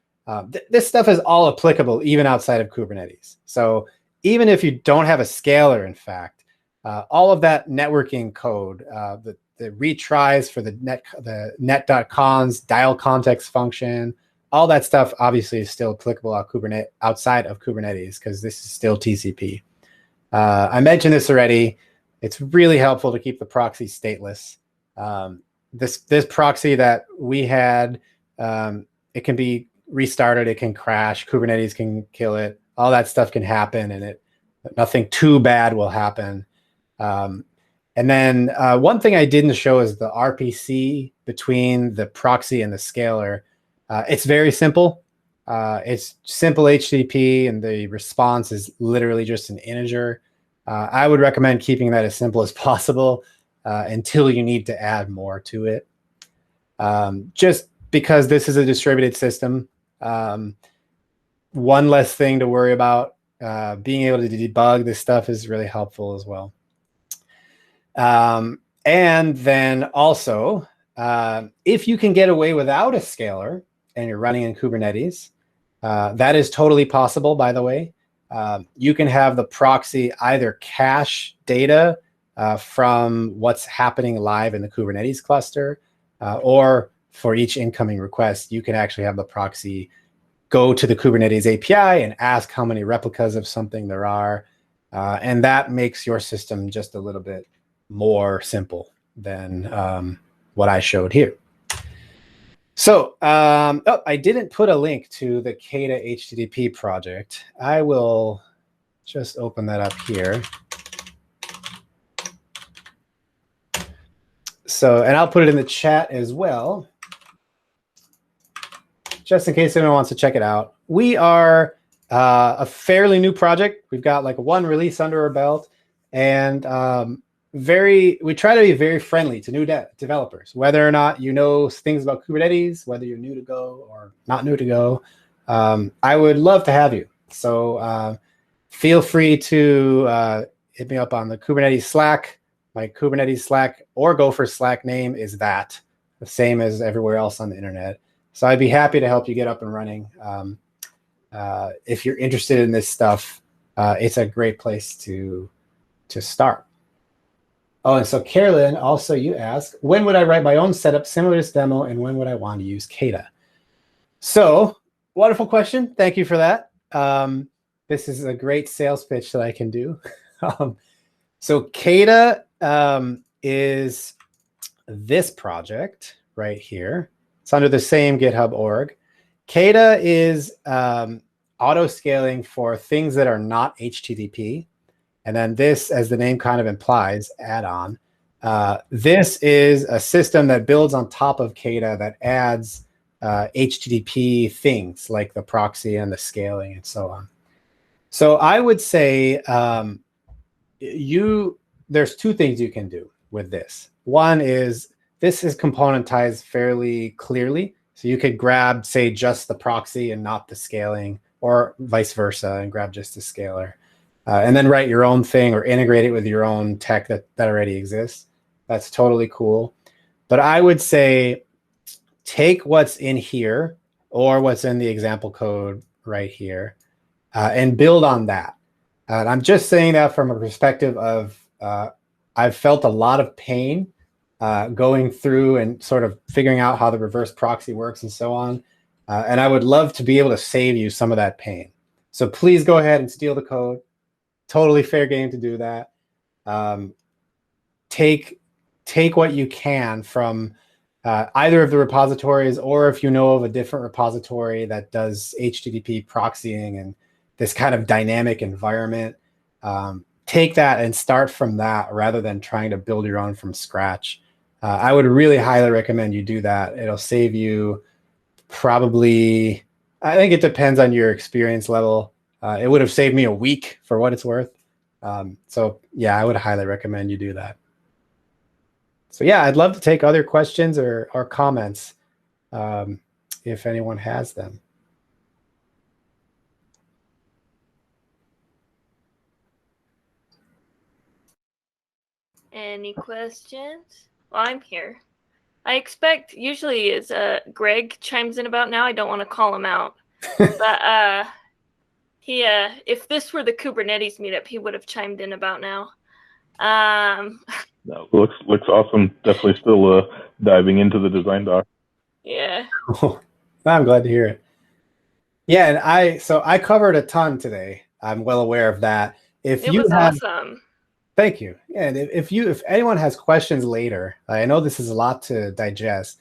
This stuff is all applicable even outside of Kubernetes. So even if you don't have a scaler, in fact, all of that networking code, the retries for the net.const, dial context function, all that stuff obviously is still applicable outside of Kubernetes because this is still TCP. I mentioned this already. It's really helpful to keep the proxy stateless. This proxy that we had, it can be restarted, it can crash, Kubernetes can kill it, all that stuff can happen, and nothing too bad will happen. And then one thing I didn't show is the RPC between the proxy and the scaler. It's very simple. It's simple HTTP, and the response is literally just an integer. I would recommend keeping that as simple as possible until you need to add more to it. Just because this is a distributed system, one less thing to worry about. Being able to debug this stuff is really helpful as well. And then also, if you can get away without a scaler and you're running in Kubernetes, that is totally possible, by the way. You can have the proxy either cache data from what's happening live in the Kubernetes cluster, or for each incoming request, you can actually have the proxy go to the Kubernetes API and ask how many replicas of something there are. And that makes your system just a little bit more simple than what I showed here. So I didn't put a link to the KEDA HTTP project. I will just open that up here. So, and I'll put it in the chat as well, just in case anyone wants to check it out. We are a fairly new project. We've got like one release under our belt, and we try to be very friendly to new developers, whether or not you know things about Kubernetes, whether you're new to Go or not new to Go. I would love to have you. So feel free to hit me up on the Kubernetes Slack. My Kubernetes Slack or Gopher Slack name is that, the same as everywhere else on the internet. So I'd be happy to help you get up and running. If you're interested in this stuff, it's a great place to start. Oh, and so Carolyn, also you ask, when would I write my own setup similar to this demo, and when would I want to use KEDA? So, wonderful question. Thank you for that. This is a great sales pitch that I can do. So KEDA is this project right here. It's under the same GitHub org. KEDA is auto-scaling for things that are not HTTP. And then this, as the name kind of implies, add-on. This is a system that builds on top of KEDA that adds HTTP things like the proxy and the scaling and so on. So I would say there's two things you can do with this. One is this is componentized fairly clearly. So you could grab, say, just the proxy and not the scaling, or vice versa, and grab just the scaler. And then write your own thing or integrate it with your own tech that already exists. That's totally cool. But I would say take what's in here or what's in the example code right here and build on that. And I'm just saying that from a perspective of I've felt a lot of pain going through and sort of figuring out how the reverse proxy works and so on. And I would love to be able to save you some of that pain. So please go ahead and steal the code. Totally fair game to do that. Take what you can from either of the repositories, or if you know of a different repository that does HTTP proxying and this kind of dynamic environment, take that and start from that rather than trying to build your own from scratch. I would really highly recommend you do that. It'll save you probably, I think it depends on your experience level. It would have saved me a week for what it's worth. So yeah, I would highly recommend you do that. So yeah, I'd love to take other questions or comments if anyone has them. Any questions? Well, I'm here. I expect usually is Greg chimes in about now. I don't want to call him out, but he if this were the Kubernetes meetup, he would have chimed in about now. No, looks awesome. Definitely still diving into the design doc. Yeah. I'm glad to hear it. Yeah, and I covered a ton today. I'm well aware of that. It was awesome. Thank you. Yeah, and if anyone has questions later, I know this is a lot to digest.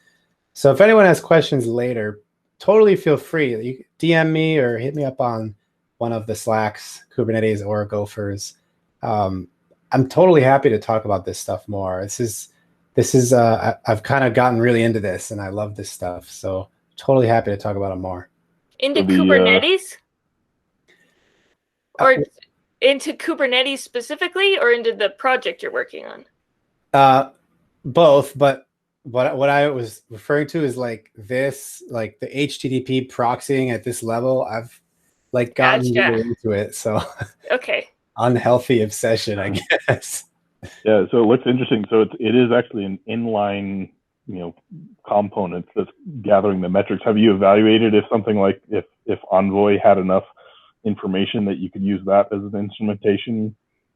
So if anyone has questions later, totally feel free. You DM me or hit me up on one of the Slacks, Kubernetes or Gophers. I'm totally happy to talk about this stuff more. This is I've kind of gotten really into this and I love this stuff. So totally happy to talk about it more. Into Kubernetes? Or into Kubernetes specifically, or into the project you're working on? Both, but what I was referring to is like this, like the HTTP proxying at this level. I've like gotten really into it. So okay. Unhealthy obsession, I guess. Yeah, so it looks interesting. So it is actually an inline, component that's gathering the metrics. Have you evaluated if something like if Envoy had enough information that you could use that as an instrumentation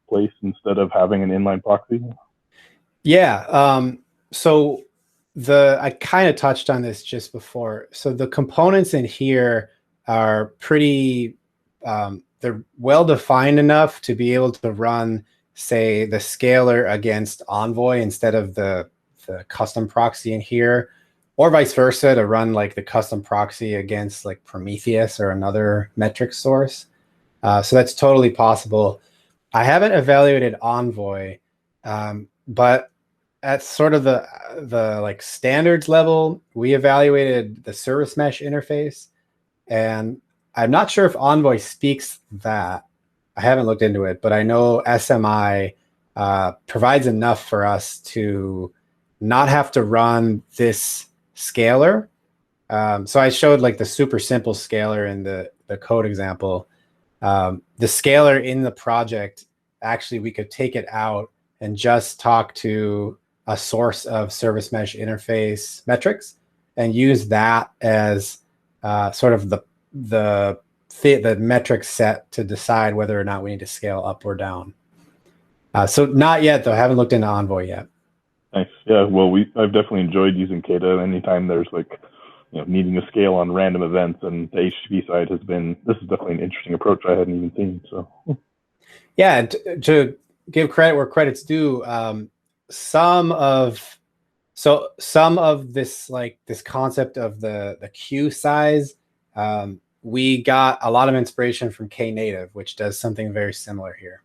place instead of having an inline proxy? Yeah. So I kind of touched on this just before. So the components in here are pretty, they're well defined enough to be able to run, say, the scaler against Envoy instead of the custom proxy in here, or vice versa, to run like the custom proxy against like Prometheus or another metric source. So that's totally possible. I haven't evaluated Envoy, but at sort of the like standards level, we evaluated the service mesh interface, and I'm not sure if Envoy speaks that. I haven't looked into it, but I know SMI provides enough for us to not have to run this scaler. So I showed like the super simple scaler in the code example. The scaler in the project, actually, we could take it out and just talk to a source of service mesh interface metrics and use that as sort of the metric set to decide whether or not we need to scale up or down. So not yet, though. I haven't looked into Envoy yet. Nice. Yeah. Well, I've definitely enjoyed using KEDA. Anytime there's like, needing to scale on random events, and the HTTP side this is definitely an interesting approach I hadn't even seen. So. Yeah, to give credit where credit's due, some of this, like this concept of the queue size, we got a lot of inspiration from Knative, which does something very similar here.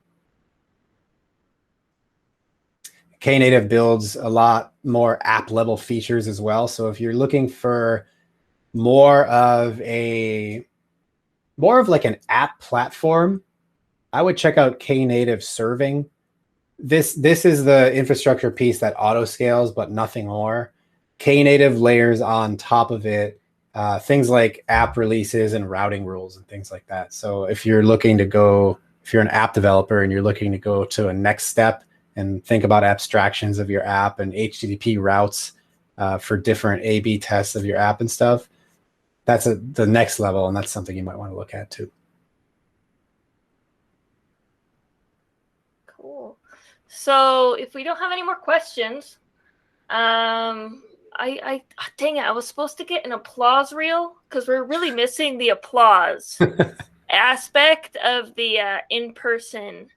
Knative builds a lot more app level features as well. So if you're looking for more of like an app platform, I would check out Knative serving. this is the infrastructure piece that auto scales, but nothing more. Knative layers on top of it, things like app releases and routing rules and things like that. So if you're looking to go, if you're an app developer and you're looking to go to a next step and think about abstractions of your app and HTTP routes for different A/B tests of your app and stuff, that's the next level, and that's something you might want to look at too. Cool. So if we don't have any more questions, dang it, I was supposed to get an applause reel because we're really missing the applause aspect of the in-person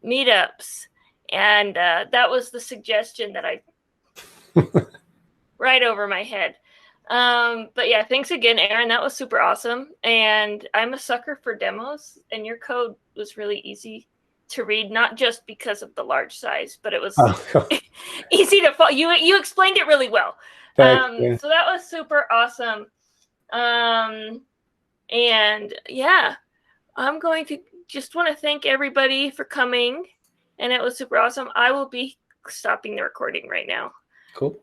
meetups, and that was the suggestion that I right over my head. But yeah, thanks again, Aaron. That was super awesome, and I'm a sucker for demos, and your code was really easy to read, not just because of the large size, but it was easy to follow. You explained it really well. Yeah. So that was super awesome. And yeah, I'm going to just want to thank everybody for coming, and it was super awesome. I will be stopping the recording right now. Cool.